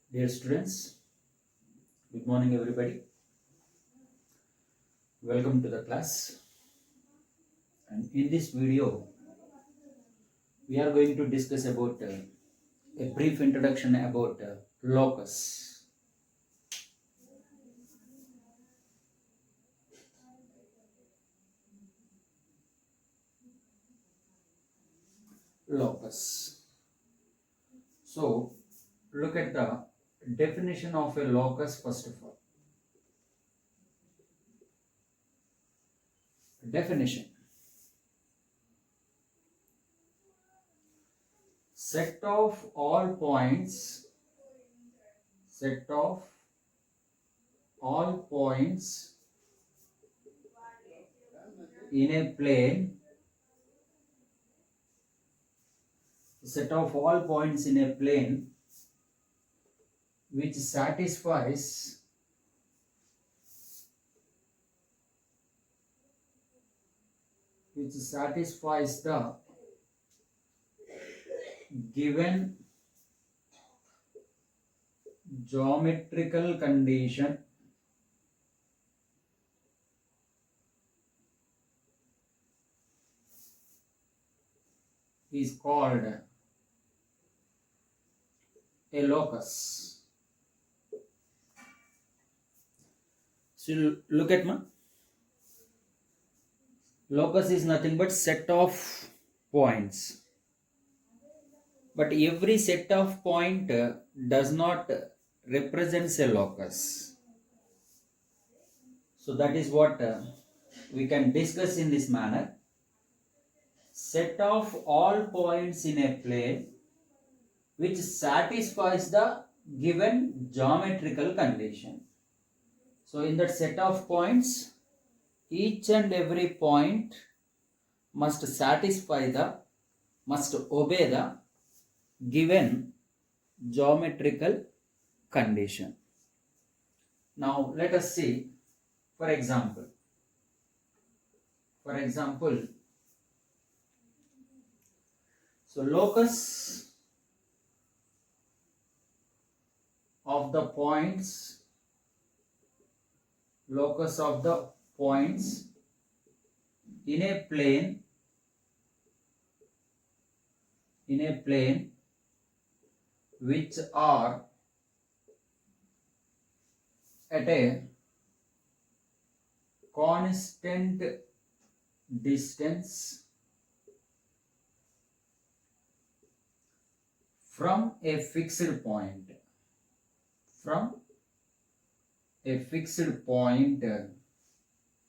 Dear students, good morning everybody. Welcome to the class. And in this video, we are going to discuss about a brief introduction about locus. Locus. So, look at the definition of a locus first of all. Definition: set of all points in a plane which satisfies the given geometrical condition is called a locus. So look at my locus is nothing but set of points, but every set of point does not represents a locus. So that is what we can discuss in this manner. Set of all points in a plane which satisfies the given geometrical condition. So in that set of points, each and every point must obey the given geometrical condition. Now let us see, for example, so locus of the points in a plane which are at a constant distance from a fixed point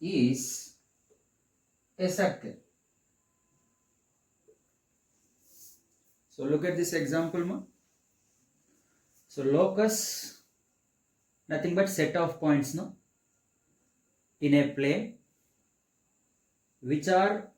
is a circle. So look at this example ma. So locus nothing but set of points no in a plane which are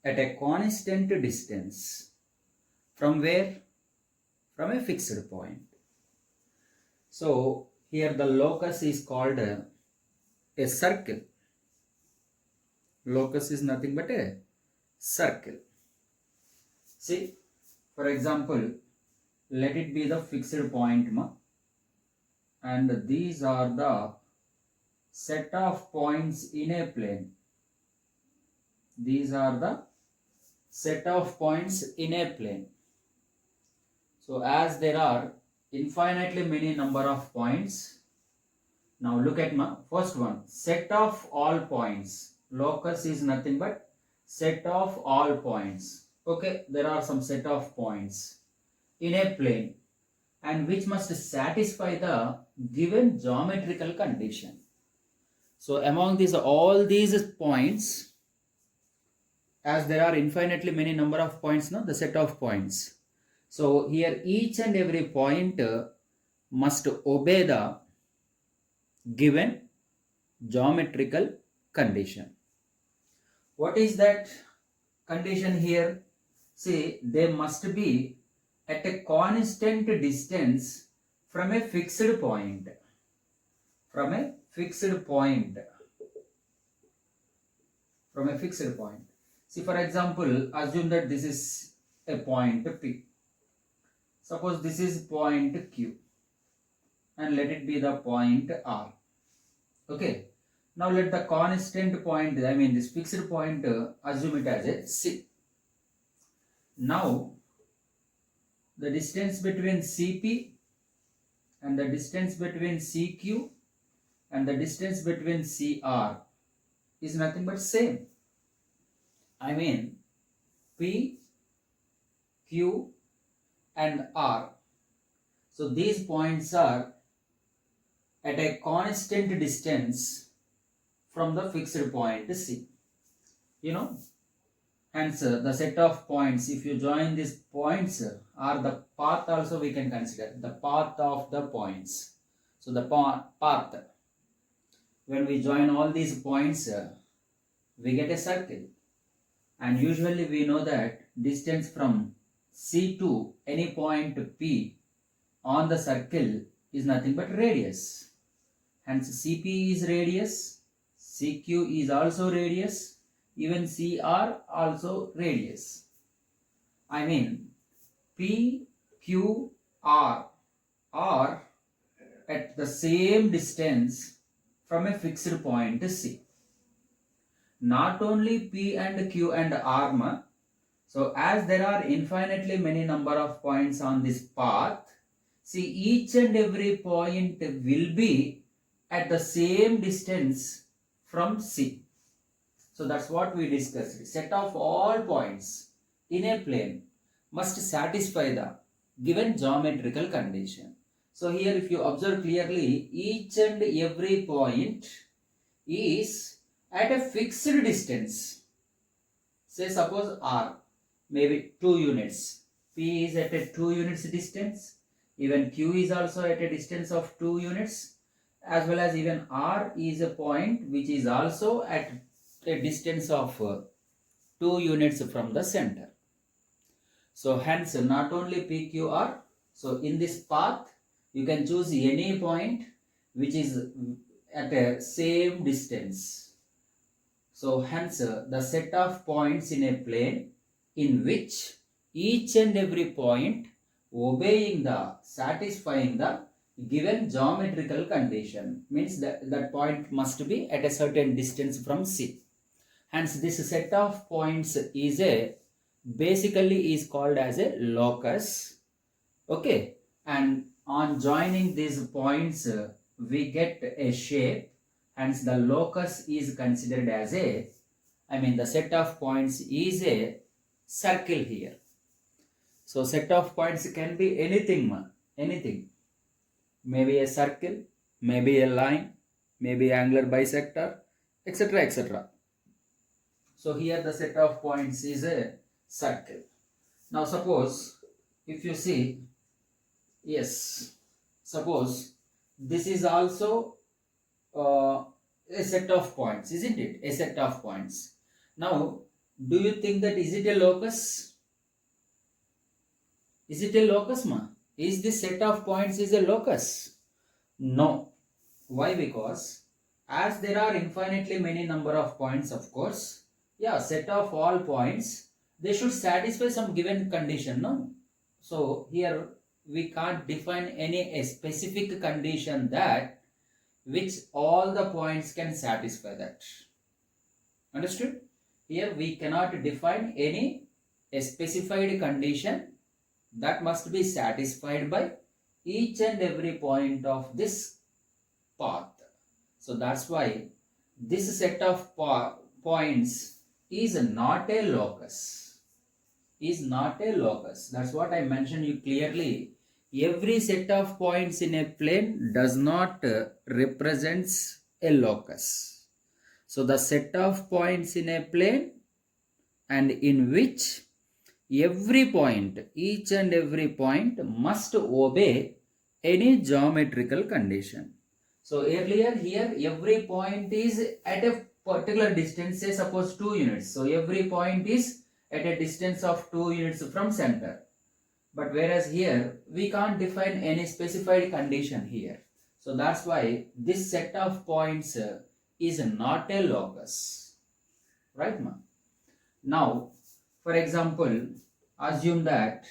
at a constant distance from where? From a fixed point. So here the locus is called a circle. Locus is nothing but a circle. See, for example, let it be the fixed point ma, and these are the set of points in a plane. These are the set of points in a plane. So as there are infinitely many number of points, now look at my first one, set of all points. Locus is nothing but set of all points. Okay, there are some set of points in a plane and which must satisfy the given geometrical condition. So among these all these points, as there are infinitely many number of points, no, the set of points. So here each and every point must obey the given geometrical condition. What is that condition here? See, they must be at a constant distance from a fixed point. See, for example, assume that this is a point P. Suppose this is point Q. and let it be the point R. Okay. Now let the constant point, this fixed point, assume it as a C. Now the distance between CP and the distance between CQ and the distance between CR is nothing but same. P, Q and R. So these points are at a constant distance from the fixed point C. Hence the set of points, if you join these points, are the path also we can consider, the path of the points. So the path, when we join all these points, we get a circle. And usually we know that distance from C to any point P on the circle is nothing but radius. Hence CP is radius, CQ is also radius, even CR also radius. P, Q, R are at the same distance from a fixed point C. Not only P and Q and R, so as there are infinitely many number of points on this path, see, each and every point will be at the same distance from C. So that's what we discussed. Set of all points in a plane must satisfy the given geometrical condition. So here if you observe clearly, each and every point is at a fixed distance. Say suppose R, maybe 2 units. P is at a 2 units distance. Even Q is also at a distance of 2 units. As well as even R is a point which is also at a distance of 2 units from the center. So hence not only PQR, so in this path you can choose any point which is at a same distance. So hence the set of points in a plane in which each and every point satisfying the given geometrical condition means that point must be at a certain distance from C. Hence this set of points is basically called as a locus. Okay, and on joining these points we get a shape. Hence the locus is considered as the set of points is a circle here. So set of points can be anything. Maybe a circle, maybe a line, maybe angular bisector, etc., etc. So here the set of points is a circle. Now suppose if you see, yes, suppose this is also a set of points, isn't it? A set of points. Now do you think that is it a locus? Is it a locus, ma? Is this set of points is a locus? No. Why? Because as there are infinitely many number of points, of course, set of all points, they should satisfy some given condition, no? So here we can't define any specific condition that which all the points can satisfy that. Understood? Here we cannot define any specified condition that must be satisfied by each and every point of this path. So that's why this set of points is not a locus. That's what I mentioned you clearly. Every set of points in a plane does not represents a locus. So the set of points in a plane and in which each and every point must obey any geometrical condition. So earlier here every point is at a particular distance, say suppose 2 units. So every point is at a distance of 2 units from center. But whereas here we can't define any specified condition here. So that's why this set of points is not a locus. Right, ma? Now, for example, assume that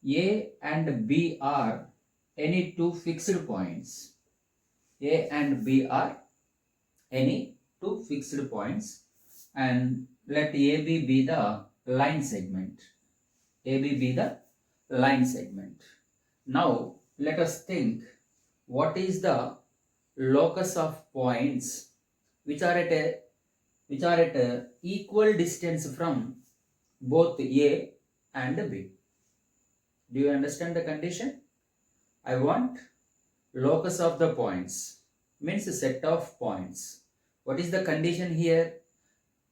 A and B are any two fixed points. A and B are any two fixed points, and let AB be the line segment. AB be the line segment. Now let us think, what is the locus of points which are at a equal distance from both A and B. Do you understand the condition? I want locus of the points, means a set of points. What is the condition here?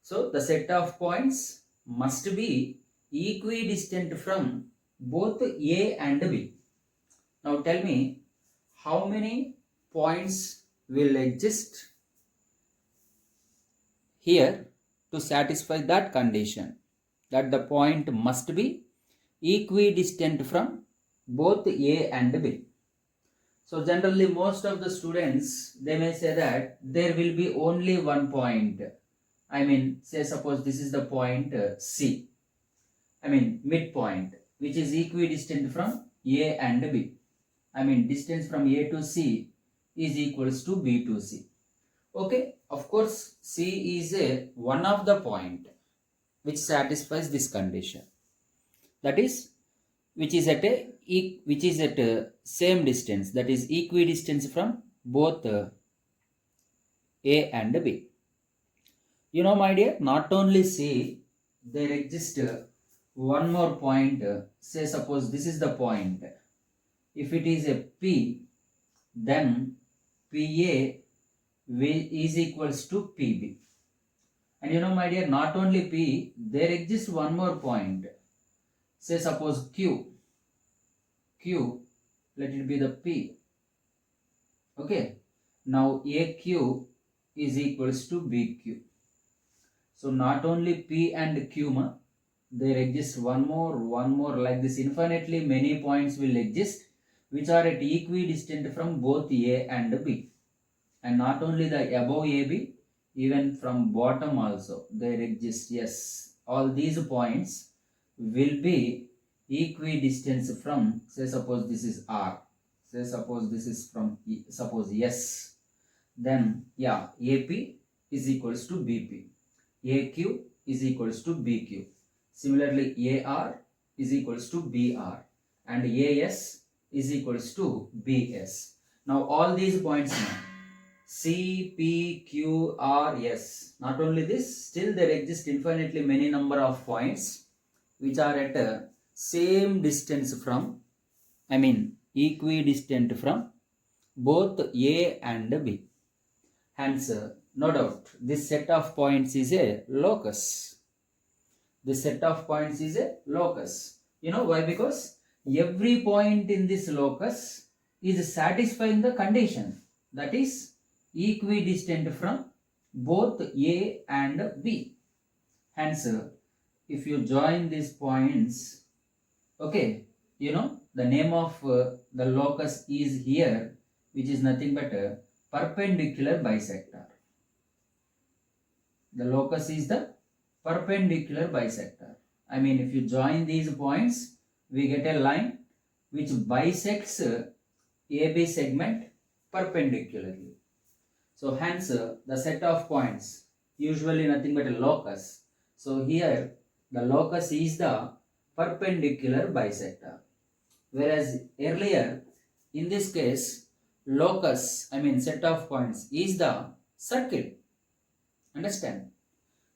So the set of points must be equidistant from both A and B. Now tell me, how many points will exist here to satisfy that condition, that the point must be equidistant from both A and B. So generally most of the students, they may say that there will be only one point. I mean, say suppose this is the point C. I mean midpoint, which is equidistant from A and B. I mean distance from A to C is equals to B to C. Okay, of course C is a one of the point which satisfies this condition. That is, which is at a same distance, that is equidistance from both A and B. You know, my dear, not only C, there exists one more point. Say suppose this is the point. If it is a P, then PA is equals to PB. And you know, my dear, not only P, there exists one more point. Say suppose Q, let it be the P. Okay, now AQ is equals to BQ. So not only P and Q, there exists one more, like this infinitely many points will exist which are at equidistant from both A and B. And not only the above AB, even from bottom also there exists. Yes, all these points will be equidistant from, say suppose this is R, say suppose this is from suppose S, then yeah, AP is equals to BP, AQ is equals to BQ, similarly AR is equals to BR, and AS is equals to BS. Now all these points now, C, P, Q, R, S. Not only this, still there exist infinitely many number of points which are at a same distance from, I mean equidistant from both A and B. Hence, no doubt, this set of points is a locus. This set of points is a locus. You know why? Because every point in this locus is satisfying the condition, that is equidistant from both A and B. Hence, if you join these points, okay, you know, the name of the locus is here, which is nothing but a perpendicular bisector. The locus is the perpendicular bisector. I mean, if you join these points, we get a line which bisects AB segment perpendicularly. So hence the set of points, usually nothing but a locus. So here the locus is the perpendicular bisector. Whereas earlier, in this case, locus, I mean set of points, is the circle. Understand?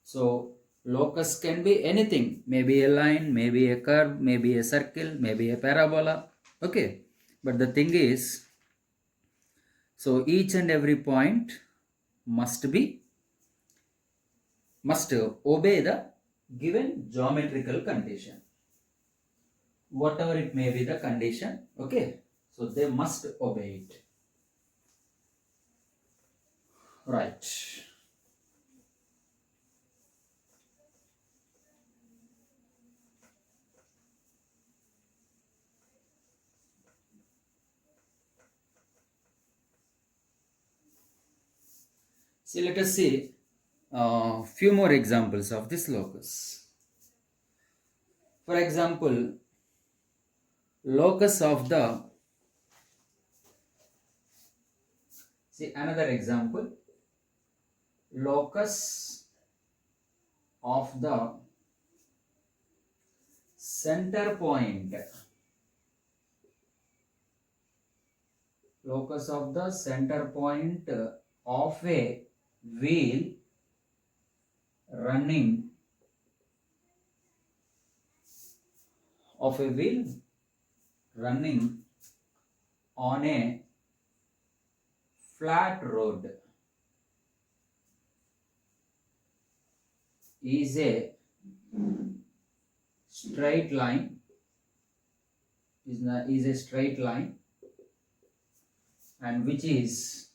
So locus can be anything, maybe a line, maybe a curve, maybe a circle, maybe a parabola. Okay, but the thing is, so each and every point must obey the given geometrical condition, whatever it may be the condition. Okay, so they must obey it. Right. See, let us see a few more examples of this locus. For example, locus of the See another example. Locus of the center point. Locus of the center point of a wheel running on a flat road is a straight line, and which is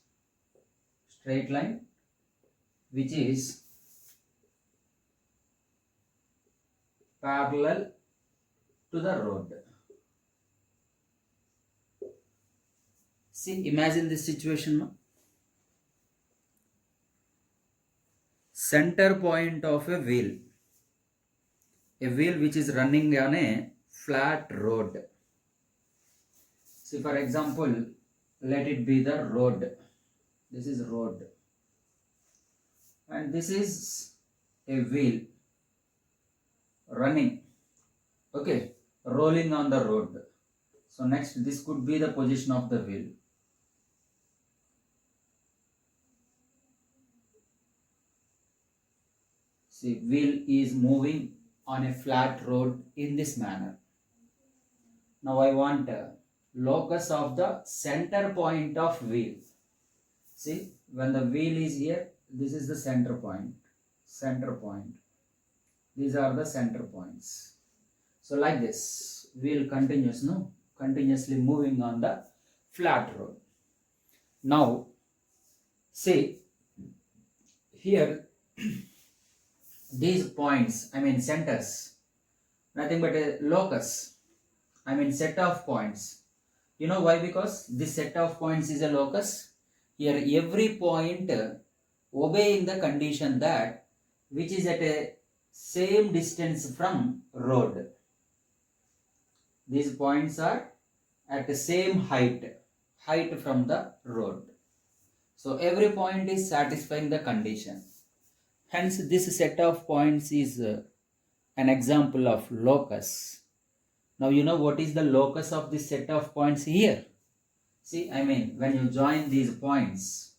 parallel to the road. See, imagine this situation now. Center point of a wheel which is running on a flat road. See, for example, let it be the road. This is road, and this is a wheel running, okay, rolling on the road. So next, this could be the position of the wheel. See, wheel is moving on a flat road in this manner. Now I want locus of the center point of wheel. See, when the wheel is here, this is the center point. These are the center points. So like this, wheel continuously moving on the flat road. Now, see, here, these points, centers, nothing but a locus, set of points. You know why? Because this set of points is a locus. Here every point obeying the condition that which is at a same distance from road. These points are at the same height from the road. So every point is satisfying the condition. Hence this set of points is an example of locus. Now you know what is the locus of this set of points here. See, when you join these points,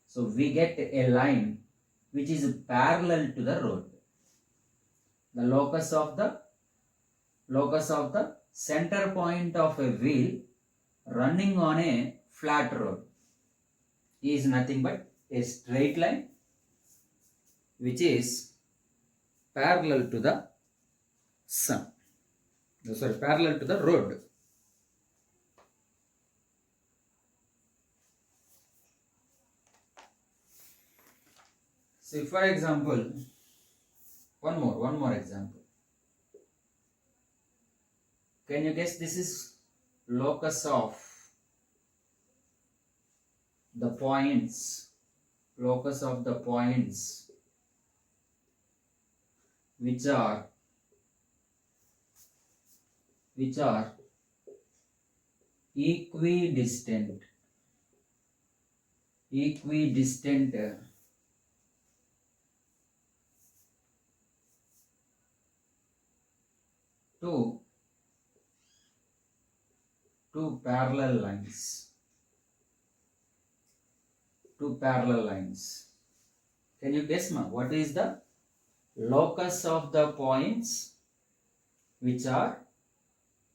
so we get a line which is parallel to the road. The locus of the center point of a wheel running on a flat road is nothing but a straight line which is parallel to the parallel to the road. See, for example, one more example. Can you guess this is locus of the points? Locus of the points which are equidistant to two parallel lines. Can you guess now what is the locus of the points which are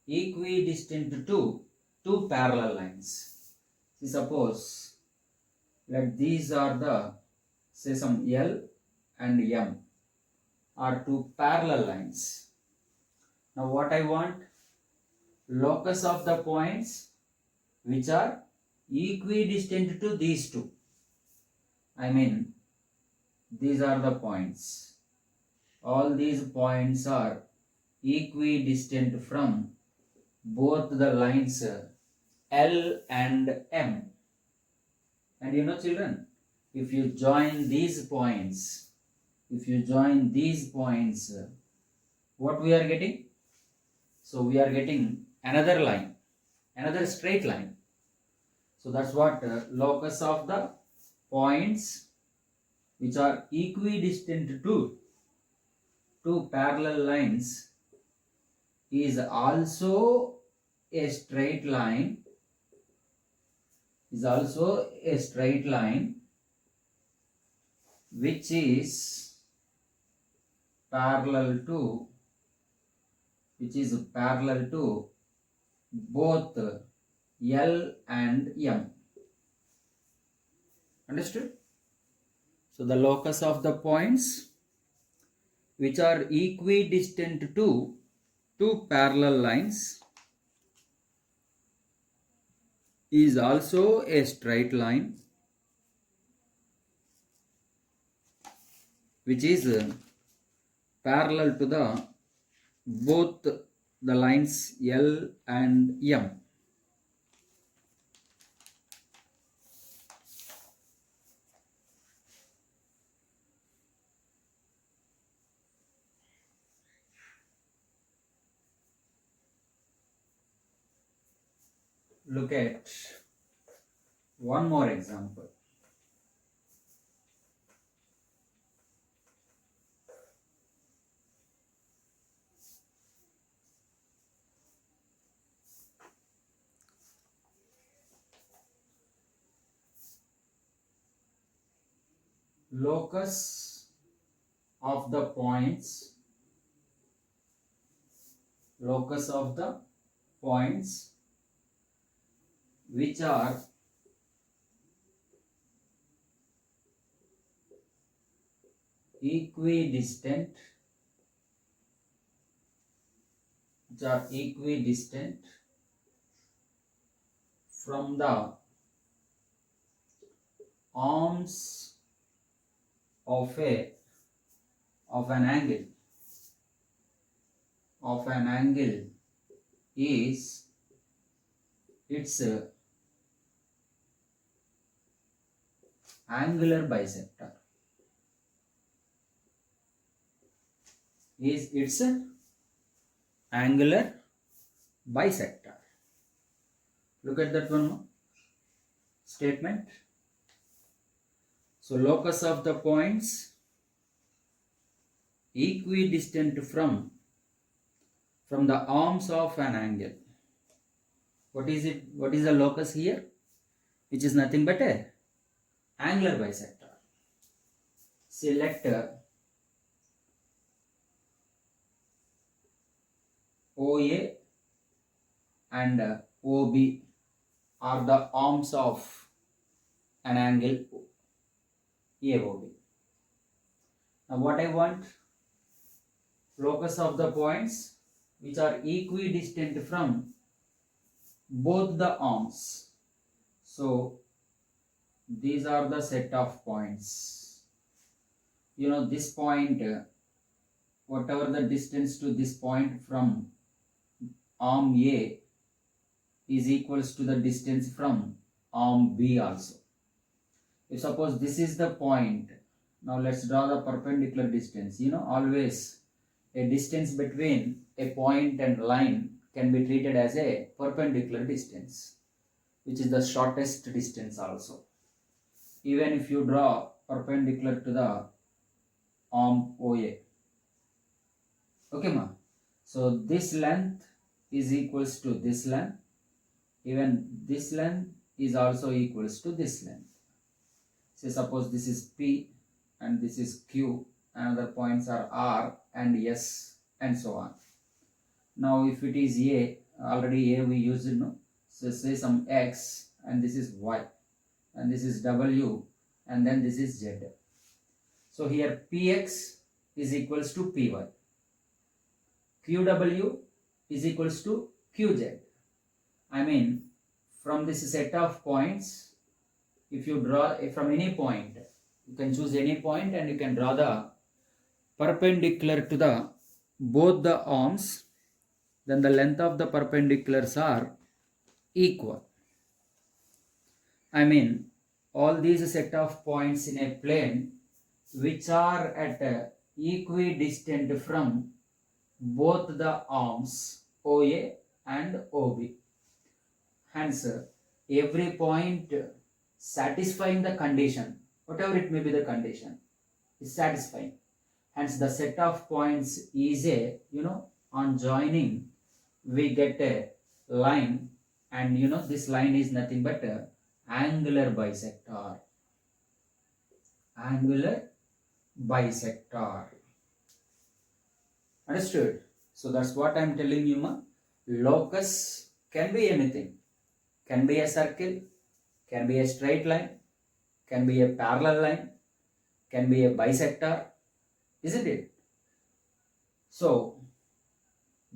equidistant to two parallel lines? See, suppose let these are the, say, some L and M are two parallel lines. Now what I want? Locus of the points which are equidistant to these two. These are the points. All these points are equidistant from both the lines L and M. And you know, children, if you join these points, what we are getting? So we are getting another line, another straight line. So that's what locus of the points which are equidistant to two parallel lines is also a straight line, which is parallel to both L and M. Understood? So the locus of the points which are equidistant to two parallel lines is also a straight line, which is parallel to the both the lines L and M. Look at one more example. Locus of the points which are equidistant from the arms of an angle is its angular bisector. Look at that one statement. So locus of the points equidistant from the arms of an angle. What is it? What is the locus here? Which is nothing but a angular bisector. Select OA and OB are the arms of an angle AOB. Now what I want? Locus of the points which are equidistant from both the arms. So these are the set of points. You know, this point, whatever the distance to this point from arm A is equals to the distance from arm B also. If suppose this is the point, now let's draw the perpendicular distance. You know, always a distance between a point and line can be treated as a perpendicular distance, which is the shortest distance also. Even if you draw perpendicular to the arm OA. Okay, ma? So this length is equals to this length. Even this length is also equals to this length. Say suppose this is P and this is Q. Another points are R and S and so on. Now if it is A, already A we used, no? So say some X and this is Y and this is W and then this is Z. So here Px is equals to Py. Qw is equals to Qz. I mean, from this set of points, if you draw from any point, you can choose any point and you can draw the perpendicular to the both the arms, then the length of the perpendiculars are equal. I mean, all these set of points in a plane which are at equidistant from both the arms OA and OB. Hence, every point satisfying the condition, whatever it may be the condition, is satisfying. Hence, the set of points is a, on joining, we get a line, and this line is nothing but a angular bisector. Angular bisector. Understood? So that's what I'm telling you, ma. Locus can be anything. Can be a circle, can be a straight line, can be a parallel line, can be a bisector, isn't it? So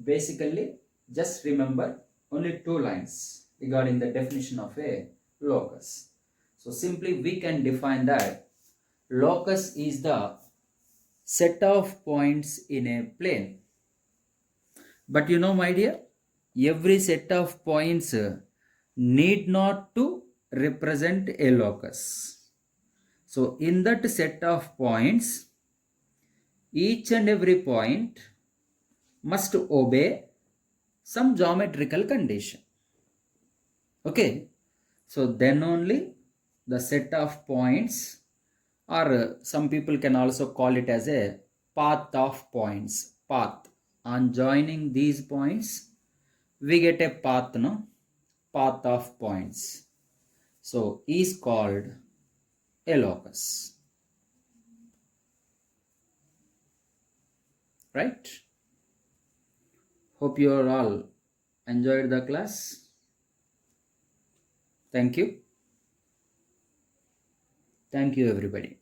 basically, just remember only two lines regarding the definition of a locus. So simply we can define that locus is the set of points in a plane. But my dear, every set of points need not to represent a locus. So in that set of points, each and every point must obey some geometrical condition. Okay, so then only the set of points, or some people can also call it as a path of points. Path. On joining these points, we get a path, no? Path of points. So is called a locus. Right? Hope you are all enjoyed the class. Thank you. Thank you, everybody.